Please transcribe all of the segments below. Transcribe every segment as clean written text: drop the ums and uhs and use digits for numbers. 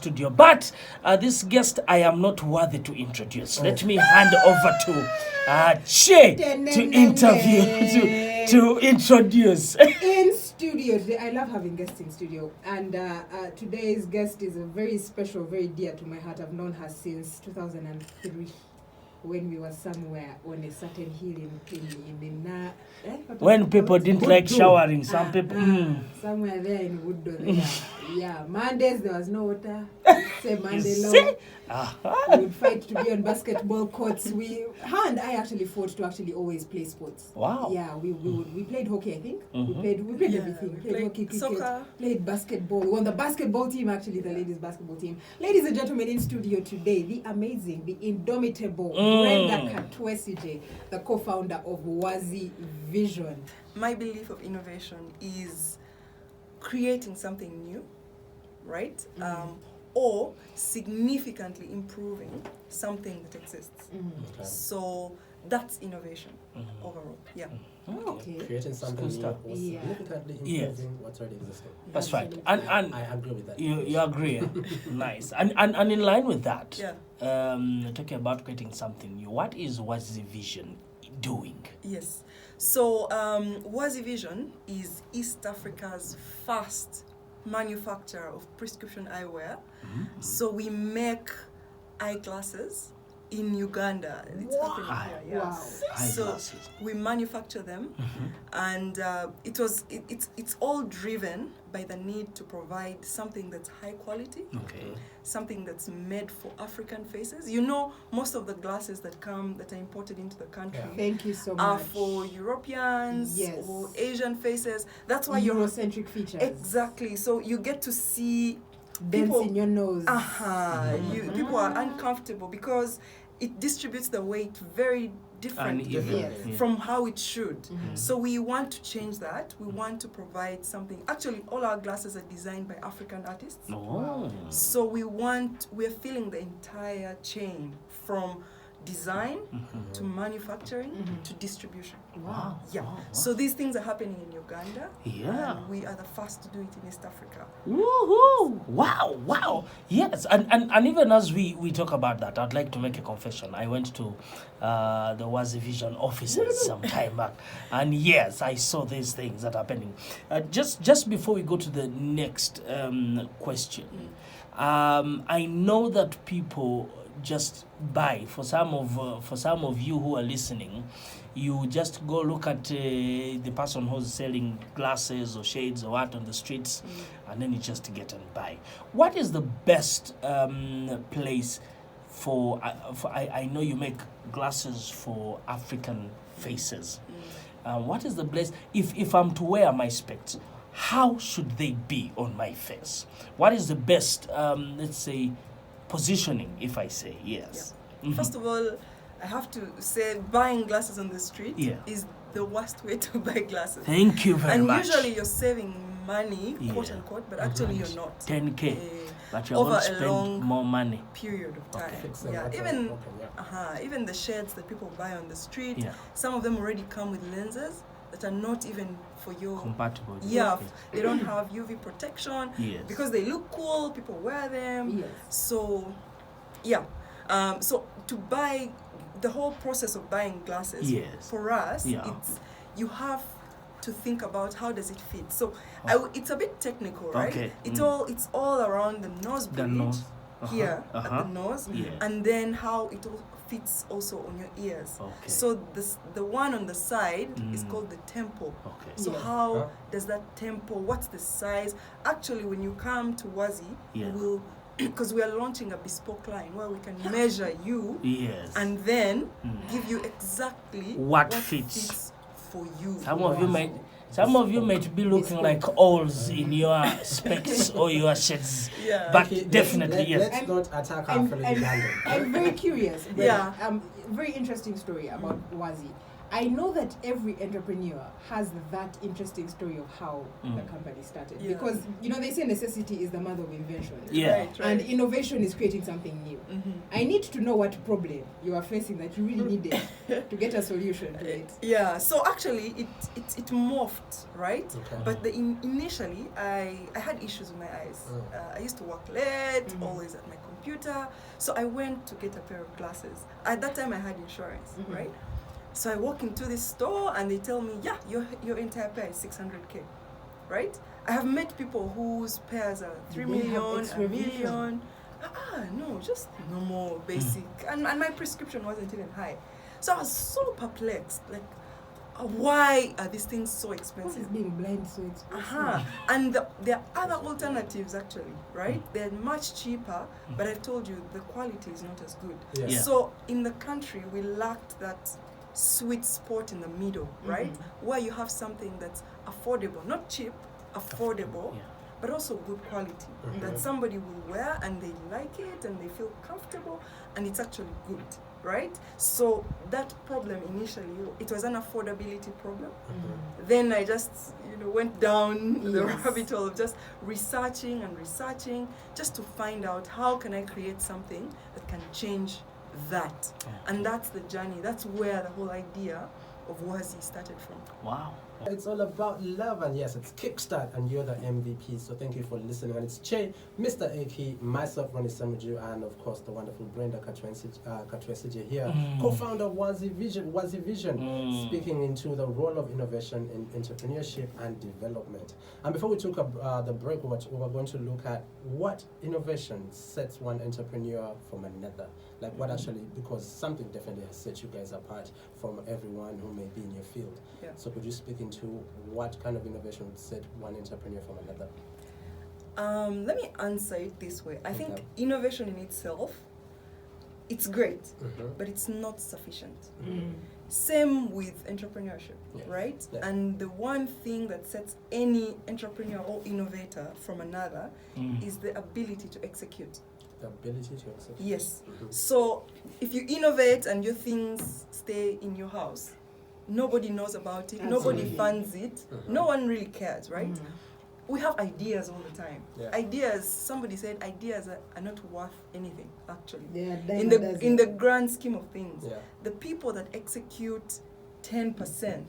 Studio, but this guest I am not worthy to introduce. Let me hand over to Che to interview to introduce. In studio today, I love having guests in studio, and today's guest is a very special, very dear to my heart. I've known her since 2003. When we were somewhere on a certain hill in when people didn't like showering, some people somewhere there in Wooddo. Yeah, Mondays there was no water. Say Monday long. We would fight to be on basketball courts. Her and I actually fought to actually always play sports. Wow. Yeah, we played hockey, I think. We played everything. We played hockey, cricket, soccer, played basketball. We won the basketball team, actually, the ladies' basketball team. Ladies and gentlemen, in studio today, the amazing, the indomitable Brenda Katwesigye, the co-founder of Wazi Vision. My belief of innovation is creating something new, right? Or significantly improving something that exists. Okay. So that's innovation overall. Yeah. Okay. Creating something new or significantly improving what's already existing. That's right. And I agree with that. you agree. Nice. And in line with that, Yeah. talking about creating something new, what is Wazi Vision doing? Yes. So Wazi Vision is East Africa's first manufacturer of prescription eyewear. So we make eyeglasses in Uganda. It's happening here. Yeah. Wow. So Eyeglasses. we manufacture them, and it's all driven by the need to provide something that's high quality, Okay. something that's made for African faces. You know, most of the glasses that are imported into the country Thank you so are much. for Europeans Yes. or Asian faces. That's why you're Eurocentric features. exactly. So you get to see Dents in your nose. people are uncomfortable because it distributes the weight very differently Uneven, Yes. from how it should. So we want to change that. We want to provide something. Actually, all our glasses are designed by African artists. Oh. So we're feeling the entire chain from design to manufacturing to distribution. Wow. Yeah. Wow. So these things are happening in Uganda. Yeah. And we are the first to do it in East Africa. Woohoo! Wow! Yes, and even as we talk about that, I'd like to make a confession. I went to the Wazi Vision offices some time back, and yes, I saw these things that are happening. Just before we go to the next question, I know that people just buy. For some of you who are listening, you just go look at the person who's selling glasses or shades or what on the streets, and then you just get and buy. What is the best place for I know you make glasses for African faces. What is the place, if I'm to wear my specs, how should they be on my face? What is the best, let's say, positioning, if I say yes? Yeah. First of all, I have to say buying glasses on the street is the worst way to buy glasses. Thank you very much. And usually you're saving money, quote unquote, but actually you're not. 10K, but you're over going to a spend long more money. period of time. Fixing Yeah, what's even broken, even the shades that people buy on the street, Yeah. some of them already come with lenses that are not even for your Compatible. Yeah, Okay. they don't have UV protection. Yes. Because they look cool, people wear them. Yes. So, yeah. So to buy, the whole process of buying glasses, Yes. for us, Yeah. you have to think about how does it fit. So it's a bit technical, right? Okay. It's all around the nose The bridge nose. here at the nose, Yeah. and then how it all fits also on your ears. Okay. So the one on the side is called the temple. Okay. So Yes. how does that tempo, what's the size? Actually, when you come to Wazi, Yeah. we will, because we are launching a bespoke line where we can measure you Yes. and then give you exactly What fits. for you. Some of you might be looking like owls in your specs or your shades. Yeah. But Okay, definitely, yes. Let's not attack our fellow Ugandan. I'm very curious. Yeah. Very interesting story about Wazi. I know that every entrepreneur has that interesting story of how the company started. Yeah. Because, they say necessity is the mother of invention. Yeah. Right. And innovation is creating something new. I need to know what problem you are facing that you really needed to get a solution to it. Yeah, so actually it morphed, right? Okay. But initially I had issues with my eyes. I used to work late, always at my computer. So I went to get a pair of glasses. At that time I had insurance, right? So I walk into this store and they tell me, yeah, your entire pair is 600K, right? I have met people whose pairs are 3 They have million, extra a vision. million. No, just normal, basic. And my prescription wasn't even high. So I was so perplexed, like, why are these things so What expensive? is being blind so expensive? And there are other alternatives actually, right? They're much cheaper, but I've told you the quality is not as good. Yeah. Yeah. So in the country, we lacked that sweet spot in the middle, right? Where you have something that's affordable, not cheap, affordable, Yeah. but also good quality that somebody will wear and they like it and they feel comfortable and it's actually good, right? So that problem initially, it was an affordability problem. Then I just went down the Yes. rabbit hole of just researching just to find out how can I create something that can change that. And that's the journey. That's where the whole idea of Wazi started from. Wow. It's all about love, and yes, it's Kickstart, and you're the MVP. So thank you for listening. And it's Che, Mr. AK, myself, Ronnie Samuju, and of course the wonderful Brenda Katwesigye here, co-founder of Wazi Vision, speaking into the role of innovation in entrepreneurship and development. And before we took the break, we're going to look at what innovation sets one entrepreneur from another. Like what actually, because something definitely has set you guys apart from everyone who may be in your field. Yeah. So could you speak into what kind of innovation would set one entrepreneur from another? Let me answer it this way. I think Okay. innovation in itself, it's great, but it's not sufficient. Same with entrepreneurship, Yes. right? Yeah. And the one thing that sets any entrepreneur or innovator from another is the ability to execute. The ability to execute. Yes. So if you innovate and your things stay in your house, nobody knows about it, nobody Absolutely. funds it, no one really cares, right? We have ideas all the time. Yeah. Ideas, somebody said ideas are not worth anything, actually. They are In the grand scheme of things, Yeah. the people that execute 10%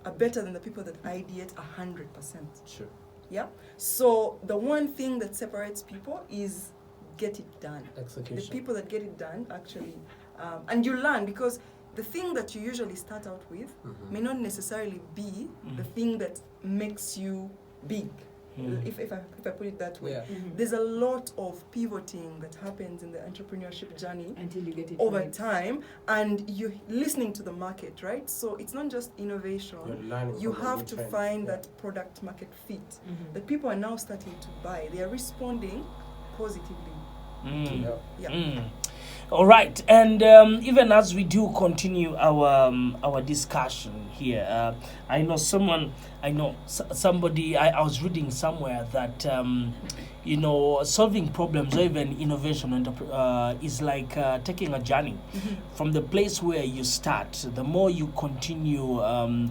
are better than the people that ideate 100%. Sure. Yeah. So the one thing that separates people is get it done. Execution. The people that get it done actually, and you learn because the thing that you usually start out with may not necessarily be the thing that makes you big. If I put it that way, Yeah. there's a lot of pivoting that happens in the entrepreneurship journey until you get it over right. time, and you're listening to the market, right? So it's not just innovation. You're learning You from the have new to trends. find Yeah. that product market fit that people are now starting to buy. They are responding positively. Yeah. All right, and even as we do continue our discussion here, I know somebody. I was reading somewhere that solving problems or even innovation is like taking a journey from the place where you start. The more you continue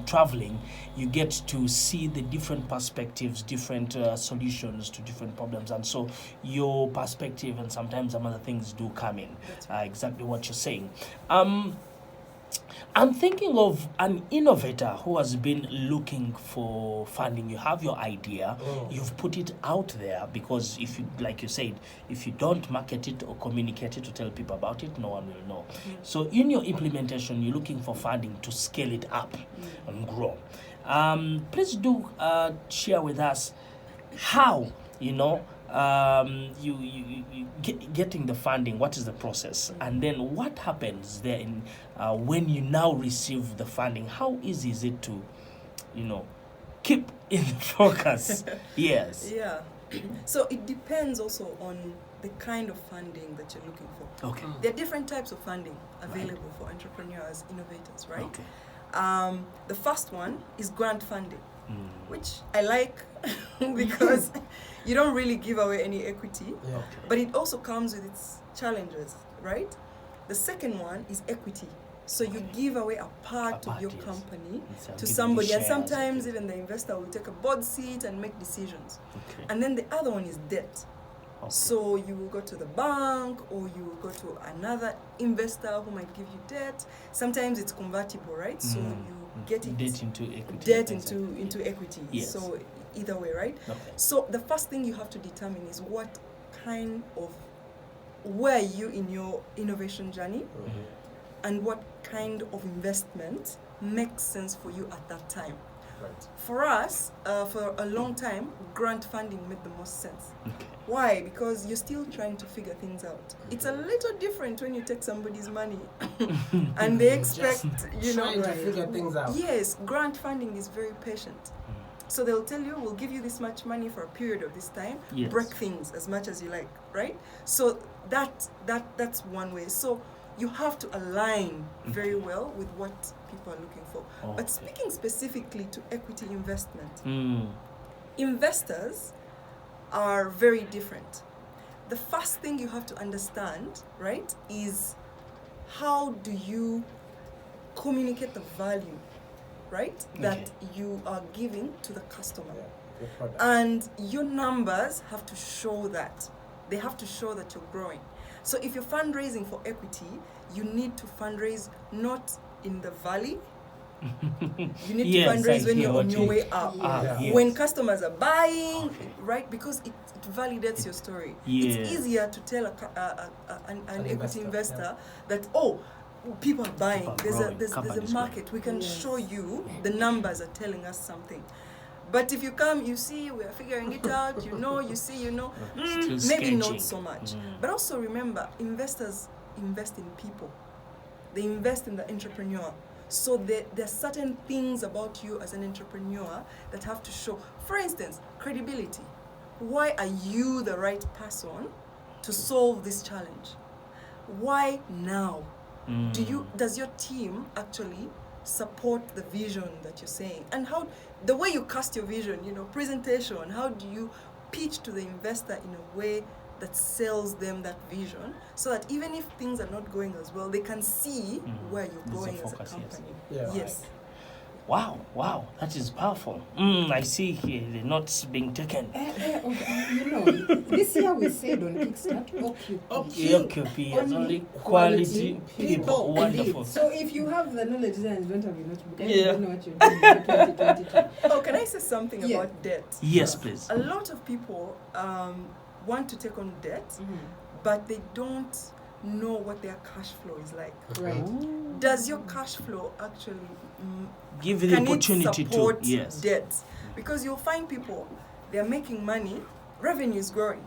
traveling, you get to see the different perspectives, different solutions to different problems, and so your perspective and sometimes some other things do come in. Exactly what you're saying. I'm thinking of an innovator who has been looking for funding. You have your idea, you've put it out there, because if you, like you said, if you don't market it or communicate it or tell people about it, no one will know. So in your implementation, you're looking for funding to scale it up and grow. Please do share with us how, getting the funding, what is the process, and then what happens there when you now receive the funding. How easy is it to keep in focus? Yes. Yeah. So it depends also on the kind of funding that you're looking for. Okay. There are different types of funding available for entrepreneurs, innovators, right? Okay. The first one is grant funding, which I like because you don't really give away any equity, Yeah. but it also comes with its challenges, right? The second one is equity. So you give away a part of your yes. company It's, to giving somebody, you and shares, sometimes okay. even the investor will take a board seat and make decisions. Okay. And then the other one is debt. Okay. So you will go to the bank, or you will go to another investor who might give you debt. Sometimes it's convertible, right? So you get it debt into equity. debt exactly. into equity. Yes. So either way, right? Okay. So the first thing you have to determine is where are you in your innovation journey, and what kind of investment makes sense for you at that time. Right. For us, for a long time, grant funding made the most sense. Okay. Why? Because you're still trying to figure things out. It's a little different when you take somebody's money and they expect, Trying to figure things out. Yes, grant funding is very patient. So they'll tell you, we'll give you this much money for a period of this time, Yes. break things as much as you like, right? So that's one way. So you have to align very well with what people are looking for. Okay. But speaking specifically to equity investment, Mm. investors are very different. The first thing you have to understand, right, is how do you communicate the value, right, that you are giving to the customer. Yeah. Your product. And your numbers have to show that. They have to show that you're growing. So if you're fundraising for equity, you need to fundraise not in the valley. You need Yes, to fundraise I when hear you're what on your you- way up. Yeah. Yes. When customers are buying, right? Because it validates your story. Yeah. It's easier to tell an equity investor that, oh, people are buying. People are There's growing. there's Company's a market. We can Yes. show you the numbers are telling us something. But if you come, you see, we are figuring it out, you see, Still maybe sketching. not so much. But also remember, investors invest in people. They invest in the entrepreneur. So there are certain things about you as an entrepreneur that have to show. For instance, credibility. Why are you the right person to solve this challenge? Why now? Does your team actually support the vision that you're saying? And how, the way you cast your vision, presentation, how do you pitch to the investor in a way that sells them that vision, so that even if things are not going as well, they can see where you're There's a going as a focus, yes. company. Yeah. Yes. Wow, that is powerful. I see here the notes being taken. This year we said on Kickstart, OQP is only quality people. Wonderful. Indeed. So if you have the knowledge and you don't have your notebook, I Yeah. don't know what you're doing in 2022. Oh, can I say something Yeah. about debt? Yes, please. A lot of people want to take on debt, but they don't know what their cash flow is like. Right. Does your cash flow actually Give you the can opportunity it to. support Yes. debt? Because you'll find people, they're making money, revenue is growing,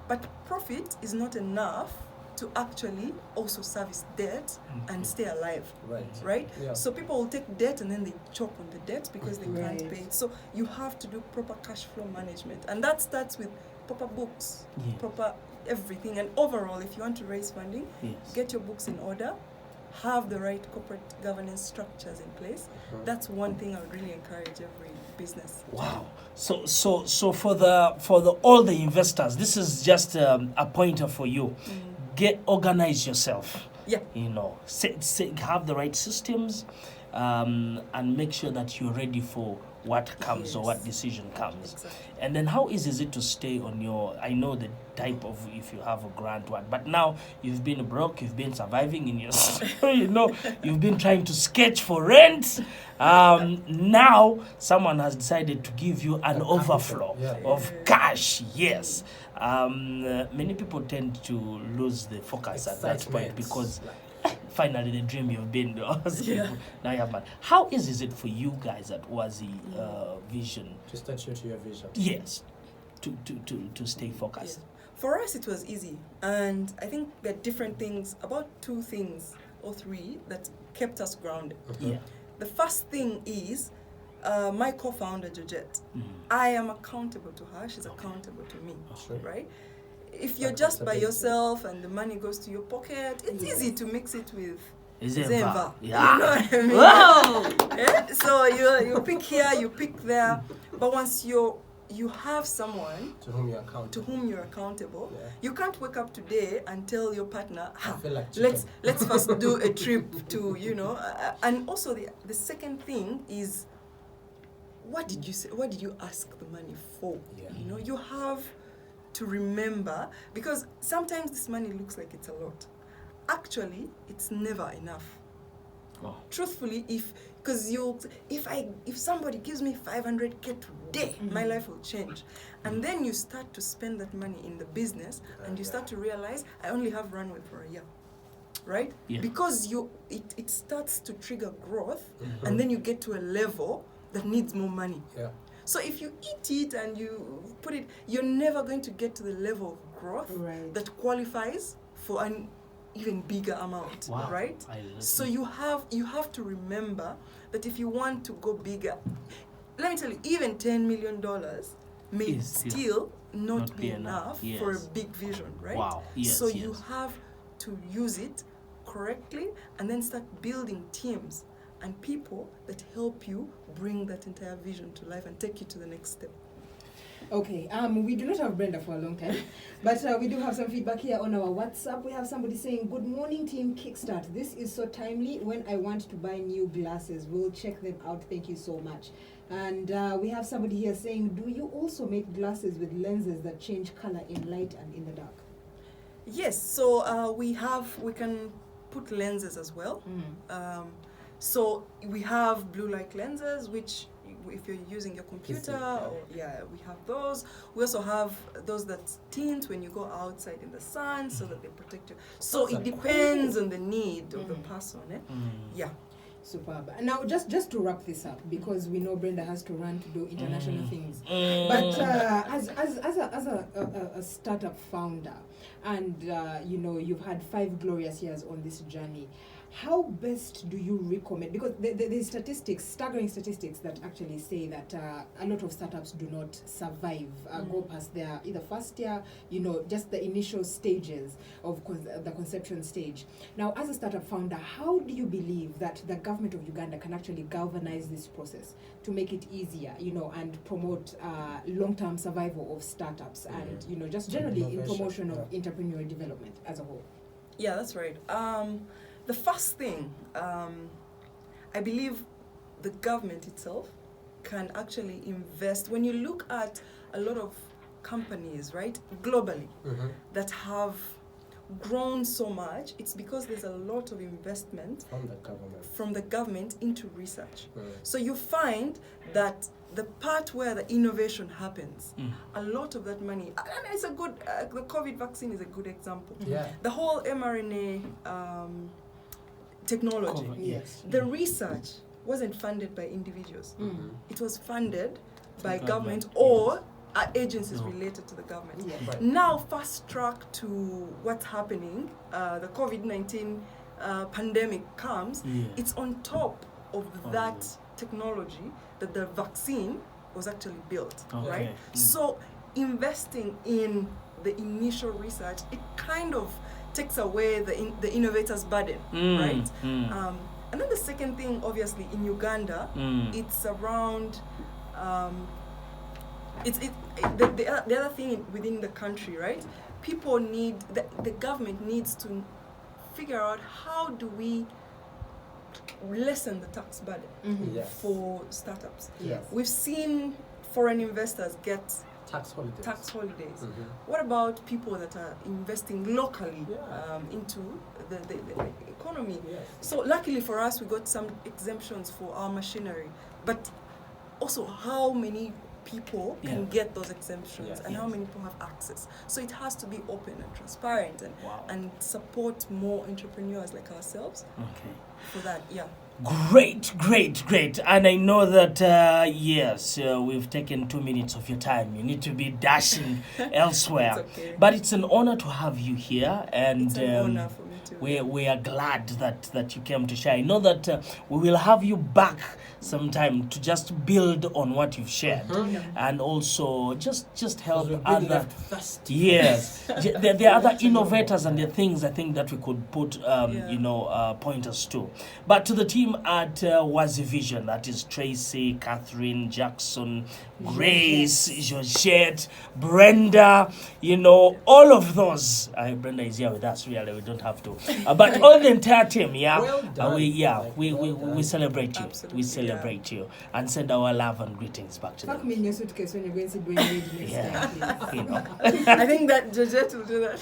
but profit is not enough to actually also service debt and stay alive. Right? Yeah. So people will take debt and then they choke on the debt because they can't Right. pay it. So you have to do proper cash flow management, and that starts with proper books, Yes. proper everything. And overall, if you want to raise funding, Yes. get your books in order, have the right corporate governance structures in place. That's one thing I would really encourage every business. Wow. So for the all the investors, this is just a pointer for you. Organize yourself. Yeah. Have the right systems, and make sure that you're ready for what comes or what Yes. decision comes. Exactly. And then how easy is it to stay on your, I know the type of, if you have a grant one, but now you've been broke, you've been surviving in your, you've been trying to sketch for rent. Now someone has decided to give you an overflow of cash. Yes. Many people tend to lose the focus at that point because finally the dream you've been asking for, now you have money. How easy is it for you guys at Wazi Vision? To stay true to your vision. Yes, to stay focused. Yeah. For us, it was easy, and I think there are different things, about 2 things or 3 that kept us grounded. Yeah. The first thing is my co-founder Georgette. I am accountable to her. She's accountable to me. Sure. Right? If you're just by yourself and the money goes to your pocket, it's easy to mix it with Zemva. Yeah. You know what I mean? Wow. So you pick here, you pick there. But once you're you have someone To whom you're accountable. to whom you're accountable. Yeah. You can't wake up today and tell your partner, I feel like let's first do a trip to, and also the second thing is, what did you say? What did you ask the money for? Yeah. You have to remember, because sometimes this money looks like it's a lot. Actually, it's never enough. Oh. Truthfully, if somebody gives me 500K today, my life will change. And then you start to spend that money in the business, and you start to realize, I only have runway for a year, right? Yeah. Because it starts to trigger growth, and then you get to a level that needs more money. Yeah. So if you eat it and you put it, you're never going to get to the level of growth that qualifies for an even bigger amount, Wow. right? So you have to remember that if you want to go bigger, let me tell you, even $10 million may still not be enough for a big vision, right? Wow. Yes, so you have to use it correctly and then start building teams and people that help you bring that entire vision to life and take you to the next step. Okay, we do not have Brenda for a long time, but we do have some feedback here on our WhatsApp. We have somebody saying, good morning team Kickstart. This is so timely when I want to buy new glasses. We'll check them out. Thank you so much. And we have somebody here saying, do you also make glasses with lenses that change color in light and in the dark? Yes, so we can put lenses as well. So we have blue light lenses, which if you're using your computer, we have those. We also have those that tint when you go outside in the sun, so that they protect you. So it depends on the need of the person. Yeah. Superb. Now, just to wrap this up, because we know Brenda has to run to do international things. But as a startup founder, and you've had 5 glorious years on this journey, how best do you recommend? Because there's staggering statistics that actually say that a lot of startups do not survive, go past their either first year, just the initial stages of the conception stage. Now, as a startup founder, how do you believe that the government of Uganda can actually galvanize this process to make it easier, and promote long-term survival of startups and, just generally in promotion of entrepreneurial development as a whole? Yeah, that's right. The first thing, I believe the government itself can actually invest. When you look at a lot of companies, right, globally, that have grown so much, it's because there's a lot of investment from the government into research. So you find that the part where the innovation happens, a lot of that money, and it's a good, the COVID vaccine is a good example. Yeah. The whole mRNA technology, the research wasn't funded by individuals. It was funded by government or agencies related to the government. Now, fast track to what's happening, the COVID-19 pandemic comes, it's on top of that technology that the vaccine was actually built, right? So investing in the initial research, it kind of takes away the innovator's burden, right? And then the second thing, obviously, in Uganda, it's around, the other thing within the country, right? People need, the government needs to figure out how do we lessen the tax burden for startups. We've seen foreign investors get tax holidays. What about people that are investing locally into the economy? So luckily for us, we got some exemptions for our machinery, but also how many people can get those exemptions and how many people have access. So it has to be open and transparent and support more entrepreneurs like ourselves for that. Great. And I know that, we've taken 2 minutes of your time. You need to be dashing elsewhere. It's okay. But it's an honor to have you here. And it's an honor for me too. We are glad that you came to share. I know that we will have you back sometime to just build on what you've shared. And also just help other... Yes. There are other innovators and the things I think that we could put, pointers to. But to the team, team at Wazi Vision. That is Tracy, Catherine, Jackson, Grace, Georgette, Brenda, you know, all of those. Brenda is here with us, really, we don't have to. But all the entire team, yeah. Well done. We celebrate you. Absolutely, We celebrate you and send our love and greetings back to Fuck them. me in your suitcase when you're going to see Dwayne Wade next Yeah. time, please. You know. I think that Georgette will do that.